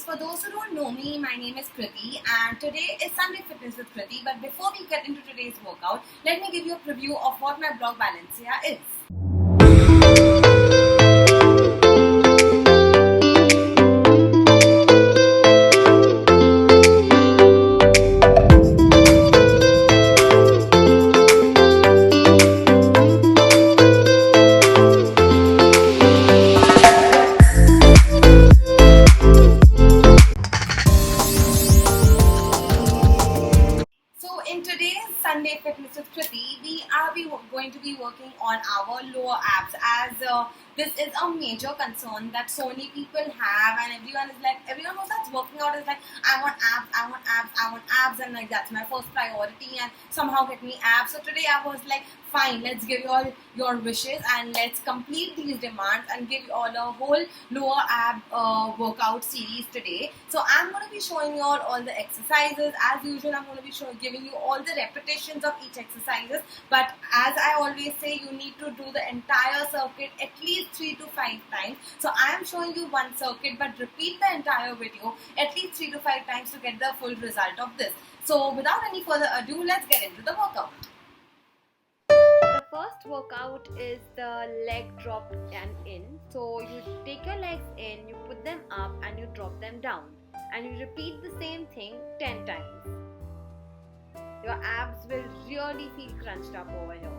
for those who don't know me, my name is Kriti and today is Sunday Fitness with Kriti. But before we get into today's workout, let me give you a preview of what my blog Balancia is. In today's Sunday Fitness with Kriti, we are going to be working on our lower abs as this is a major concern that so many people have, and everyone who starts working out is like, I want abs, I want abs, I want abs, and like that's my first priority, and somehow get me abs. So today I was like, fine, let's give you all your wishes and let's complete these demands and give you all a whole lower ab workout series today. So I'm going to be showing you all the exercises. As usual, I'm going to be giving you all the repetitions of each exercises, but as I always say, you need to do the entire circuit at least 3 to 5 times. So I am showing you one circuit, but repeat the entire video at least 3 to 5 times to get the full result of this. So without any further ado, let's get into the workout. The first workout is the leg drop and in. So you take your legs in, you put them up and you drop them down, and you repeat the same thing 10 times. Your abs will really feel crunched up over here.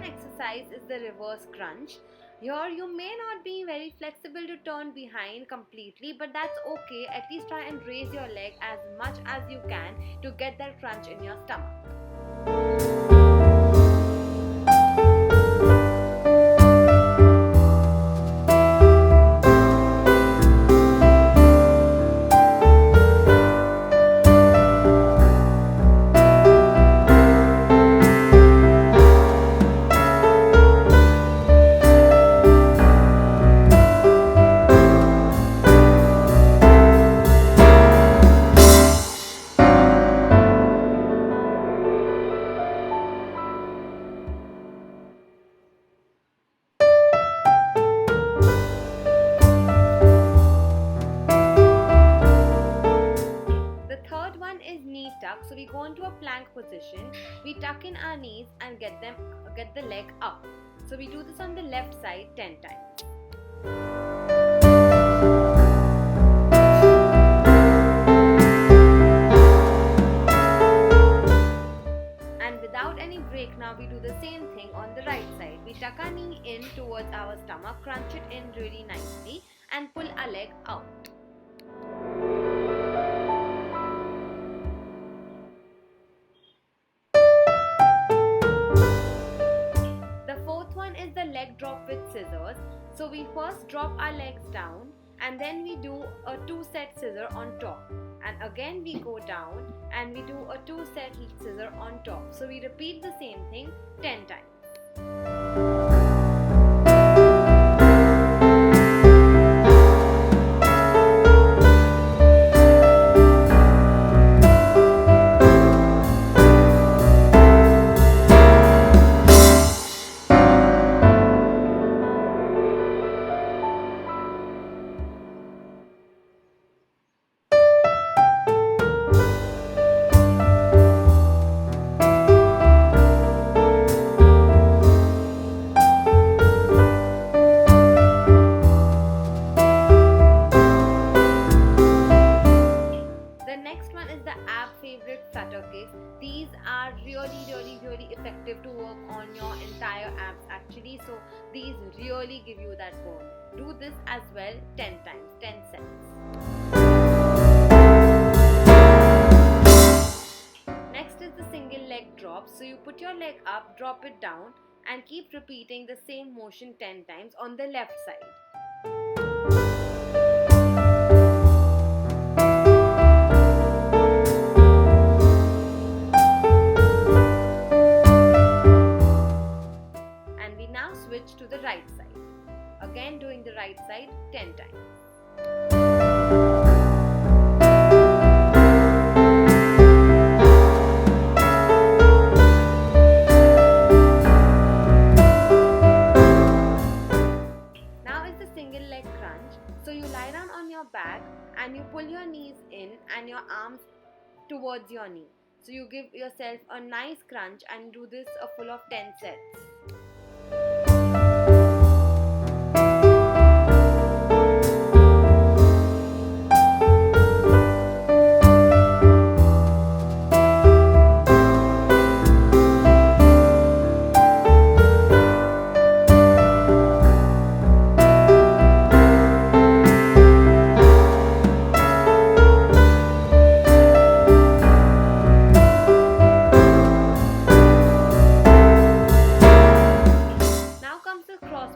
Exercise is the reverse crunch. Here you may not be very flexible to turn behind completely, but that's okay. At least try and raise your leg as much as you can to get that crunch in your stomach. Knee tuck. So we go into a plank position, we tuck in our knees and get the leg up. So we do this on the left side 10 times. And without any break, now we do the same thing on the right side. We tuck our knee in towards our stomach, crunch it in really nicely and pull our leg out. Is the leg drop with scissors. So we first drop our legs down and then we do a 2-set scissor on top, and again we go down and we do a 2-set scissor on top. So we repeat the same thing 10 times. These are really effective to work on your entire abs actually. So these really give you that burn. Do this as well 10 times, 10 sets. Next is the single leg drop. So you put your leg up, drop it down and keep repeating the same motion 10 times on the left side. switch to the right side. again doing the right side 10 times. Now is the single leg crunch. So you lie down on your back and you pull your knees in and your arms towards your knee. So you give yourself a nice crunch and do this a full of 10 sets.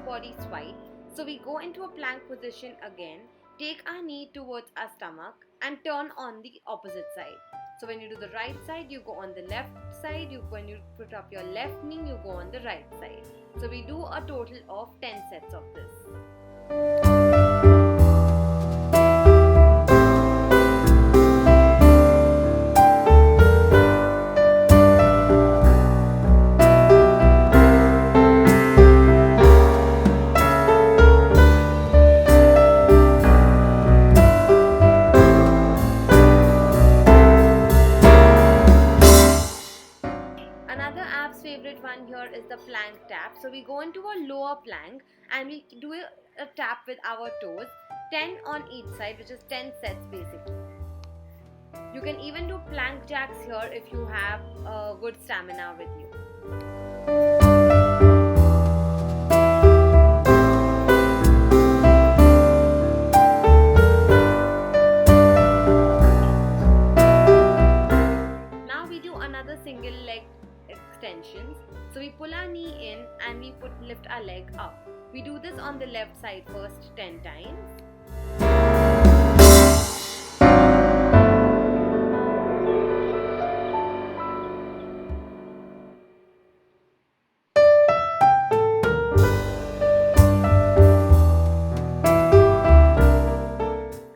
Body swipe. So we go into a plank position again, take our knee towards our stomach and turn on the opposite side. So when you do the right side, you go on the left side. When you put up your left knee, you go on the right side. So we do a total of 10 sets of this. Favorite one here is the plank tap. So we go into a lower plank and we do a tap with our toes, 10 on each side, which is 10 sets basically. You can even do plank jacks here if you have good stamina with you. Now we do another single leg extensions. So we pull our knee in and we lift our leg up. We do this on the left side first 10 times.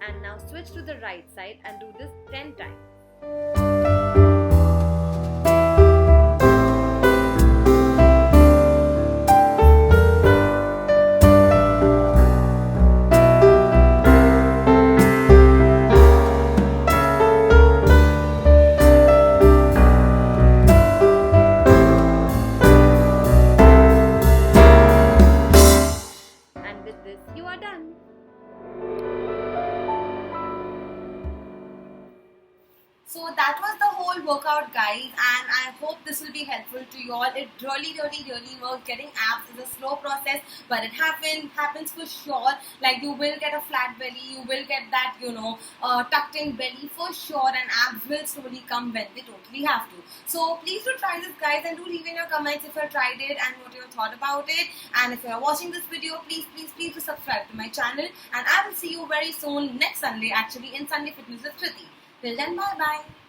And now switch to the right side and do this 10 times. You are done. So that was the whole workout, guys, and I hope this will be helpful to you all. It really works. Getting abs is a slow process, but it happens for sure. Like, you will get a flat belly, you will get that, tucked in belly for sure, and abs will slowly come when they totally have to. So please do try this, guys, and do leave in your comments if you have tried it and what you thought about it. And if you are watching this video, please do subscribe to my channel, and I will see you very soon next Sunday, actually, in Sunday Fitness with Kriti. Till then, bye-bye.